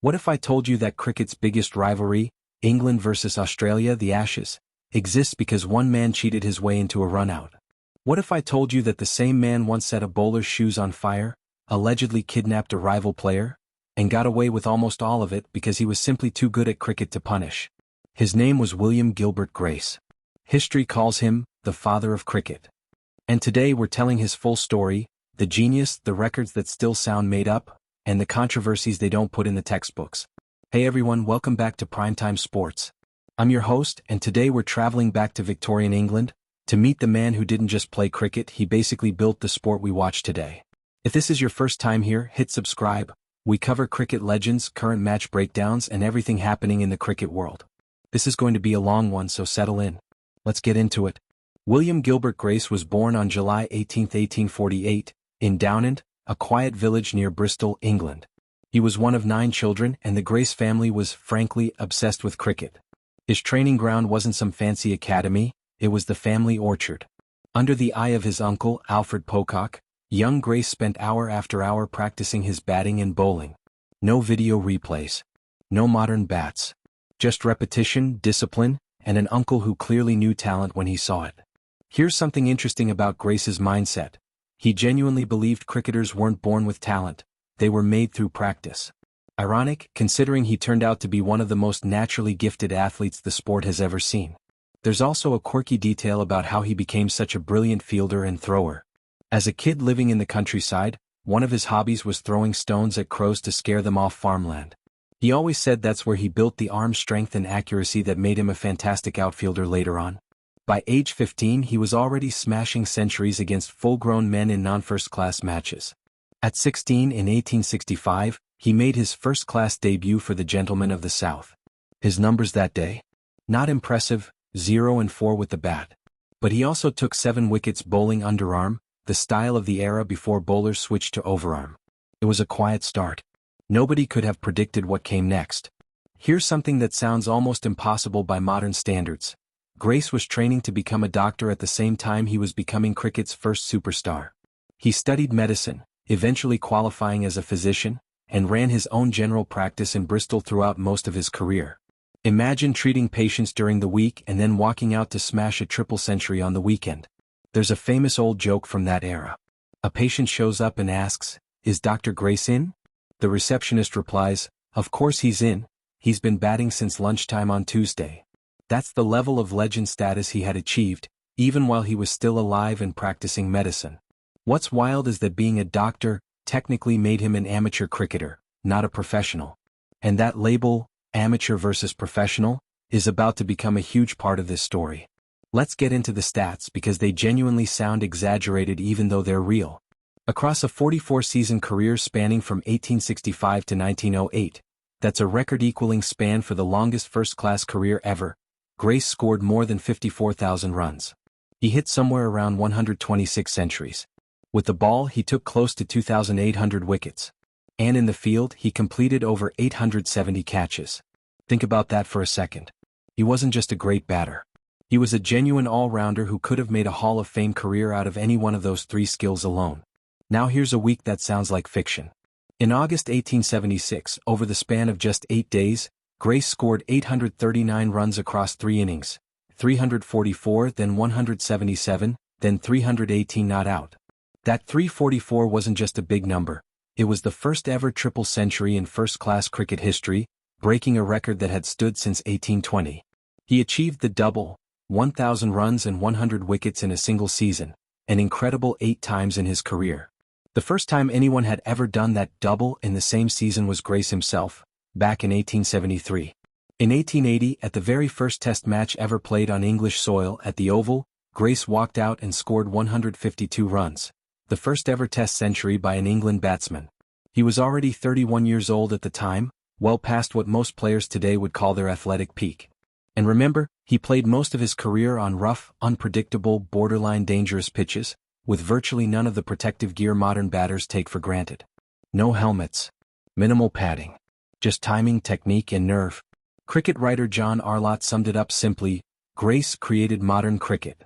What if I told you that cricket's biggest rivalry, England versus Australia, the Ashes, exists because one man cheated his way into a run-out? What if I told you that the same man once set a bowler's shoes on fire, allegedly kidnapped a rival player, and got away with almost all of it because he was simply too good at cricket to punish? His name was William Gilbert Grace. History calls him the father of cricket. And today we're telling his full story, the genius, the records that still sound made up, and the controversies they don't put in the textbooks. Hey everyone, welcome back to PrimeTime Sports. I'm your host, and today we're traveling back to Victorian England to meet the man who didn't just play cricket, he basically built the sport we watch today. If this is your first time here, hit subscribe. We cover cricket legends, current match breakdowns, and everything happening in the cricket world. This is going to be a long one, so settle in. Let's get into it. William Gilbert Grace was born on July 18, 1848, in Downend, a quiet village near Bristol, England. He was one of 9 children, and the Grace family was, frankly, obsessed with cricket. His training ground wasn't some fancy academy, it was the family orchard. Under the eye of his uncle, Alfred Pocock, young Grace spent hour after hour practicing his batting and bowling. No video replays. No modern bats. Just repetition, discipline, and an uncle who clearly knew talent when he saw it. Here's something interesting about Grace's mindset. He genuinely believed cricketers weren't born with talent, they were made through practice. Ironic, considering he turned out to be one of the most naturally gifted athletes the sport has ever seen. There's also a quirky detail about how he became such a brilliant fielder and thrower. As a kid living in the countryside, one of his hobbies was throwing stones at crows to scare them off farmland. He always said that's where he built the arm strength and accuracy that made him a fantastic outfielder later on. By age 15 he was already smashing centuries against full-grown men in non-first-class matches. At 16 in 1865, he made his first-class debut for the Gentlemen of the South. His numbers that day? Not impressive, 0 and 4 with the bat. But he also took 7 wickets bowling underarm, the style of the era before bowlers switched to overarm. It was a quiet start. Nobody could have predicted what came next. Here's something that sounds almost impossible by modern standards. Grace was training to become a doctor at the same time he was becoming cricket's first superstar. He studied medicine, eventually qualifying as a physician, and ran his own general practice in Bristol throughout most of his career. Imagine treating patients during the week and then walking out to smash a triple century on the weekend. There's a famous old joke from that era. A patient shows up and asks, "Is Dr. Grace in?" The receptionist replies, "Of course he's in, he's been batting since lunchtime on Tuesday." That's the level of legend status he had achieved, even while he was still alive and practicing medicine. What's wild is that being a doctor technically made him an amateur cricketer, not a professional. And that label, amateur versus professional, is about to become a huge part of this story. Let's get into the stats because they genuinely sound exaggerated even though they're real. Across a 44-season career spanning from 1865 to 1908, that's a record-equaling span for the longest first-class career ever, Grace scored more than 54,000 runs. He hit somewhere around 126 centuries. With the ball he took close to 2,800 wickets. And in the field he completed over 870 catches. Think about that for a second. He wasn't just a great batter. He was a genuine all-rounder who could have made a Hall of Fame career out of any one of those 3 skills alone. Now here's a week that sounds like fiction. In August 1876, over the span of just 8 days, Grace scored 839 runs across 3 innings, 344, then 177, then 318 not out. That 344 wasn't just a big number, it was the first ever triple century in first-class cricket history, breaking a record that had stood since 1820. He achieved the double, 1,000 runs and 100 wickets in a single season, an incredible 8 times in his career. The first time anyone had ever done that double in the same season was Grace himself, back in 1873. In 1880, at the very first Test match ever played on English soil at the Oval, Grace walked out and scored 152 runs, the first ever Test century by an England batsman. He was already 31 years old at the time, well past what most players today would call their athletic peak. And remember, he played most of his career on rough, unpredictable, borderline dangerous pitches, with virtually none of the protective gear modern batters take for granted. No helmets. Minimal padding. Just timing, technique, and nerve. Cricket writer John Arlott summed it up simply: Grace created modern cricket.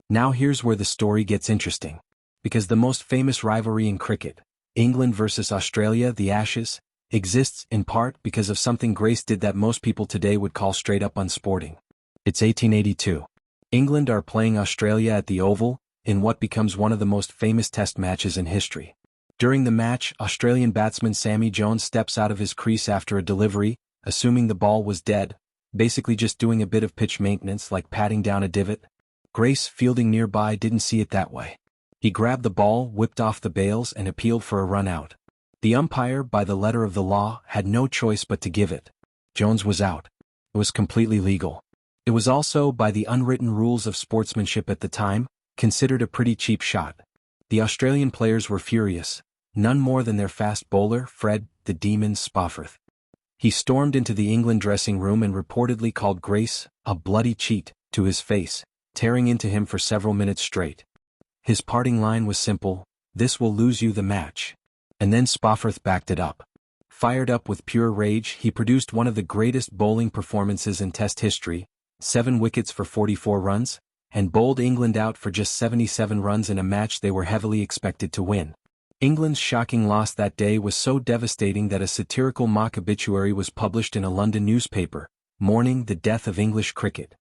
Now here's where the story gets interesting. Because the most famous rivalry in cricket, England versus Australia, the Ashes, exists in part because of something Grace did that most people today would call straight up unsporting. It's 1882. England are playing Australia at the Oval, in what becomes one of the most famous test matches in history. During the match, Australian batsman Sammy Jones steps out of his crease after a delivery, assuming the ball was dead, basically just doing a bit of pitch maintenance like patting down a divot. Grace, fielding nearby, didn't see it that way. He grabbed the ball, whipped off the bails and appealed for a run out. The umpire, by the letter of the law, had no choice but to give it. Jones was out. It was completely legal. It was also, by the unwritten rules of sportsmanship at the time, considered a pretty cheap shot. The Australian players were furious, none more than their fast bowler, Fred, the Demon Spofforth. He stormed into the England dressing room and reportedly called Grace a bloody cheat to his face, tearing into him for several minutes straight. His parting line was simple: "This will lose you the match." And then Spofforth backed it up. Fired up with pure rage, he produced one of the greatest bowling performances in Test history, 7 wickets for 44 runs, and bowled England out for just 77 runs in a match they were heavily expected to win. England's shocking loss that day was so devastating that a satirical mock obituary was published in a London newspaper, mourning the death of English cricket,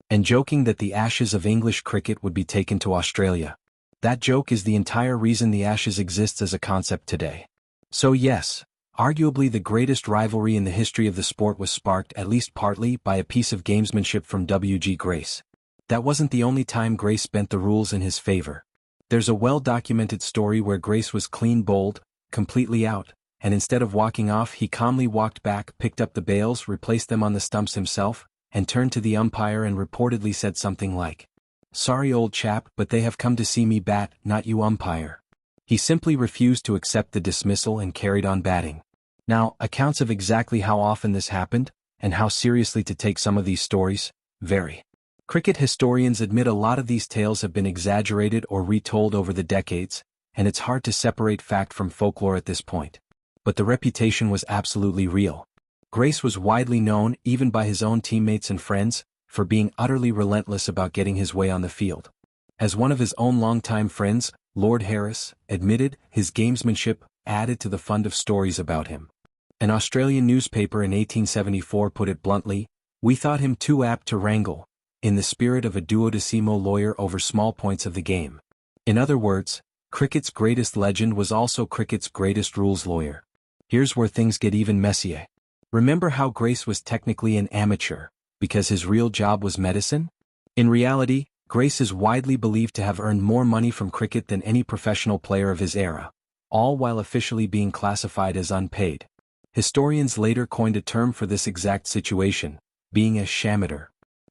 and joking that the ashes of English cricket would be taken to Australia. That joke is the entire reason the Ashes exists as a concept today. So yes, arguably the greatest rivalry in the history of the sport was sparked at least partly by a piece of gamesmanship from W.G. Grace. That wasn't the only time Grace bent the rules in his favor. There's a well-documented story where Grace was clean bowled, completely out, and instead of walking off he calmly walked back, picked up the bails, replaced them on the stumps himself, and turned to the umpire and reportedly said something like, "Sorry old chap, but they have come to see me bat, not you umpire." He simply refused to accept the dismissal and carried on batting. Now, accounts of exactly how often this happened, and how seriously to take some of these stories, vary. Cricket historians admit a lot of these tales have been exaggerated or retold over the decades, and it's hard to separate fact from folklore at this point. But the reputation was absolutely real. Grace was widely known, even by his own teammates and friends, for being utterly relentless about getting his way on the field. As one of his own longtime friends, Lord Harris, admitted, his gamesmanship added to the fund of stories about him. An Australian newspaper in 1874 put it bluntly, "We thought him too apt to wrangle, in the spirit of a duodecimo lawyer over small points of the game." In other words, cricket's greatest legend was also cricket's greatest rules lawyer. Here's where things get even messier. Remember how Grace was technically an amateur, because his real job was medicine? In reality, Grace is widely believed to have earned more money from cricket than any professional player of his era, all while officially being classified as unpaid. Historians later coined a term for this exact situation, being a shamateur.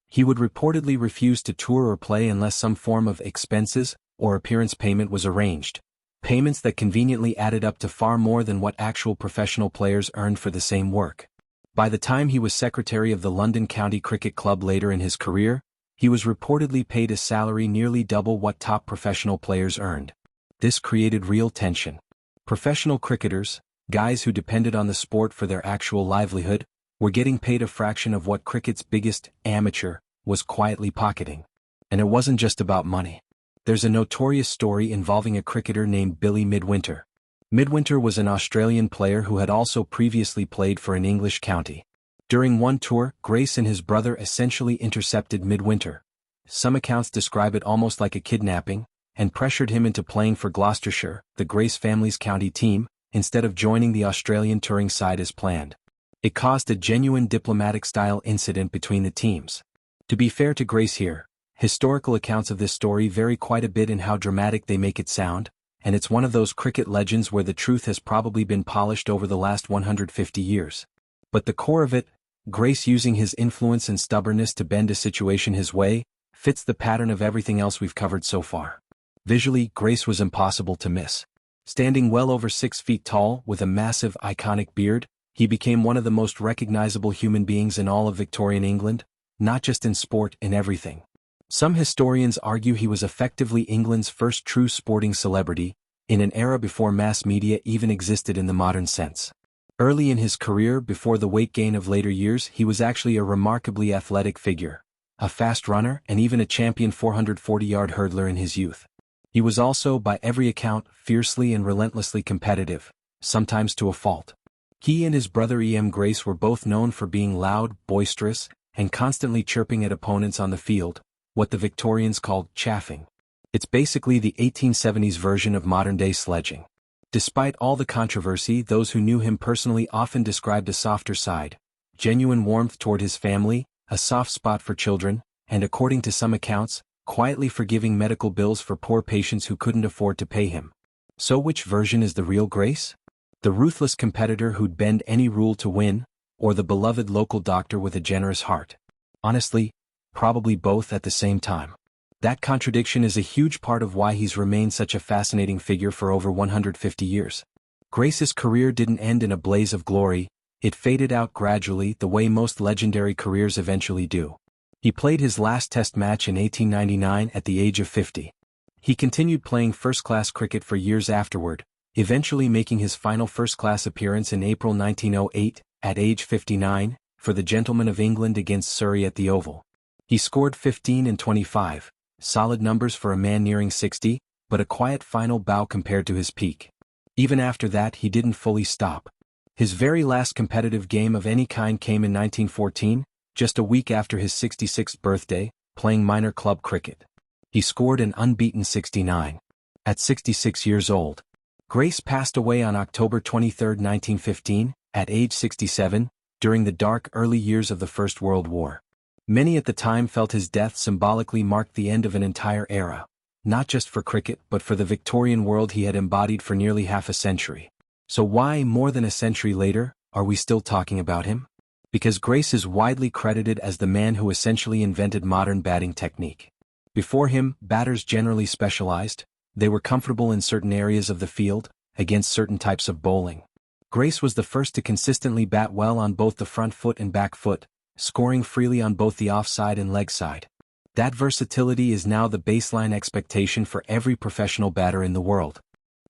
He would reportedly refuse to tour or play unless some form of expenses or appearance payment was arranged, payments that conveniently added up to far more than what actual professional players earned for the same work. By the time he was secretary of the London County Cricket Club later in his career, he was reportedly paid a salary nearly double what top professional players earned. This created real tension. Professional cricketers, guys who depended on the sport for their actual livelihood, were getting paid a fraction of what cricket's biggest amateur was quietly pocketing. And it wasn't just about money. There's a notorious story involving a cricketer named Billy Midwinter. Midwinter was an Australian player who had also previously played for an English county. During one tour, Grace and his brother essentially intercepted Midwinter. Some accounts describe it almost like a kidnapping, and pressured him into playing for Gloucestershire, the Grace family's county team, instead of joining the Australian touring side as planned. It caused a genuine diplomatic-style incident between the teams. To be fair to Grace here, historical accounts of this story vary quite a bit in how dramatic they make it sound, and it's one of those cricket legends where the truth has probably been polished over the last 150 years. But the core of it, Grace using his influence and stubbornness to bend a situation his way, fits the pattern of everything else we've covered so far. Visually, Grace was impossible to miss. Standing well over 6 feet tall, with a massive, iconic beard, he became one of the most recognizable human beings in all of Victorian England, not just in sport, in everything. Some historians argue he was effectively England's first true sporting celebrity, in an era before mass media even existed in the modern sense. Early in his career, before the weight gain of later years, he was actually a remarkably athletic figure, a fast runner and even a champion 440-yard hurdler in his youth. He was also, by every account, fiercely and relentlessly competitive, sometimes to a fault. He and his brother Grace were both known for being loud, boisterous, and constantly chirping at opponents on the field, what the Victorians called chaffing. It's basically the 1870s version of modern-day sledging. Despite all the controversy, those who knew him personally often described a softer side, genuine warmth toward his family, a soft spot for children, and according to some accounts, quietly forgiving medical bills for poor patients who couldn't afford to pay him. So which version is the real Grace? The ruthless competitor who'd bend any rule to win, or the beloved local doctor with a generous heart? Honestly, probably both at the same time. That contradiction is a huge part of why he's remained such a fascinating figure for over 150 years. Grace's career didn't end in a blaze of glory, it faded out gradually the way most legendary careers eventually do. He played his last Test match in 1899 at the age of 50. He continued playing first-class cricket for years afterward, eventually making his final first-class appearance in April 1908, at age 59, for the Gentlemen of England against Surrey at the Oval. He scored 15 and 25. Solid numbers for a man nearing 60, but a quiet final bow compared to his peak. Even after that he didn't fully stop. His very last competitive game of any kind came in 1914, just a week after his 66th birthday, playing minor club cricket. He scored an unbeaten 69. At 66 years old. Grace passed away on October 23, 1915, at age 67, during the dark early years of the First World War. Many at the time felt his death symbolically marked the end of an entire era, not just for cricket but for the Victorian world he had embodied for nearly half a century. So why, more than a century later, are we still talking about him? Because Grace is widely credited as the man who essentially invented modern batting technique. Before him, batters generally specialized, they were comfortable in certain areas of the field, against certain types of bowling. Grace was the first to consistently bat well on both the front foot and back foot, scoring freely on both the offside and leg side. That versatility is now the baseline expectation for every professional batter in the world.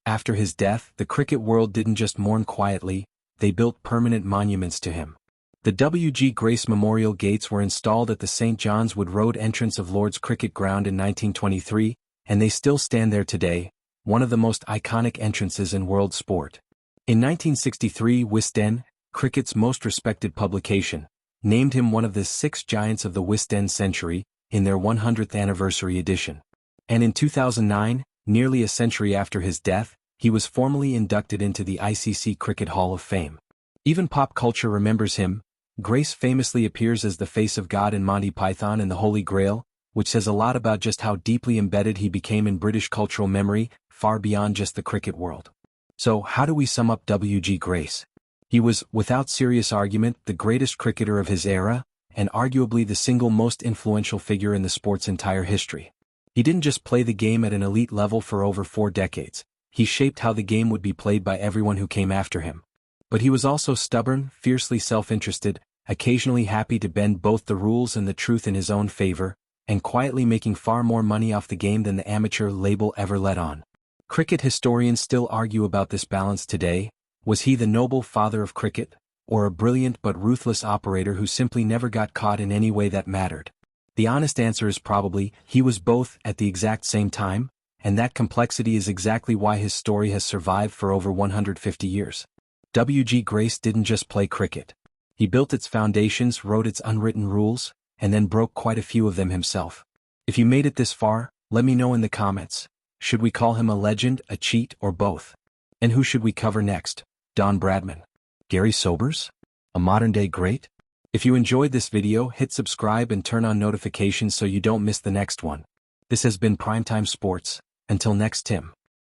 After his death, the cricket world didn't just mourn quietly, they built permanent monuments to him. The W.G. Grace Memorial Gates were installed at the St. John's Wood Road entrance of Lord's Cricket Ground in 1923, and they still stand there today, one of the most iconic entrances in world sport. In 1963, Wisden, cricket's most respected publication, named him one of the 6 giants of the Wisden century, in their 100th anniversary edition. And in 2009, nearly a century after his death, he was formally inducted into the ICC Cricket Hall of Fame. Even pop culture remembers him. Grace famously appears as the face of God in Monty Python and the Holy Grail, which says a lot about just how deeply embedded he became in British cultural memory, far beyond just the cricket world. So how do we sum up W.G. Grace? He was, without serious argument, the greatest cricketer of his era, and arguably the single most influential figure in the sport's entire history. He didn't just play the game at an elite level for over 4 decades, he shaped how the game would be played by everyone who came after him. But he was also stubborn, fiercely self-interested, occasionally happy to bend both the rules and the truth in his own favor, and quietly making far more money off the game than the amateur label ever let on. Cricket historians still argue about this balance today. Was he the noble father of cricket, or a brilliant but ruthless operator who simply never got caught in any way that mattered? The honest answer is probably, he was both at the exact same time, and that complexity is exactly why his story has survived for over 150 years. W.G. Grace didn't just play cricket. He built its foundations, wrote its unwritten rules, and then broke quite a few of them himself. If you made it this far, let me know in the comments. Should we call him a legend, a cheat, or both? And who should we cover next? Don Bradman? Gary Sobers? A modern-day great? If you enjoyed this video, hit subscribe and turn on notifications so you don't miss the next one. This has been PrimeTime Sports. Until next time.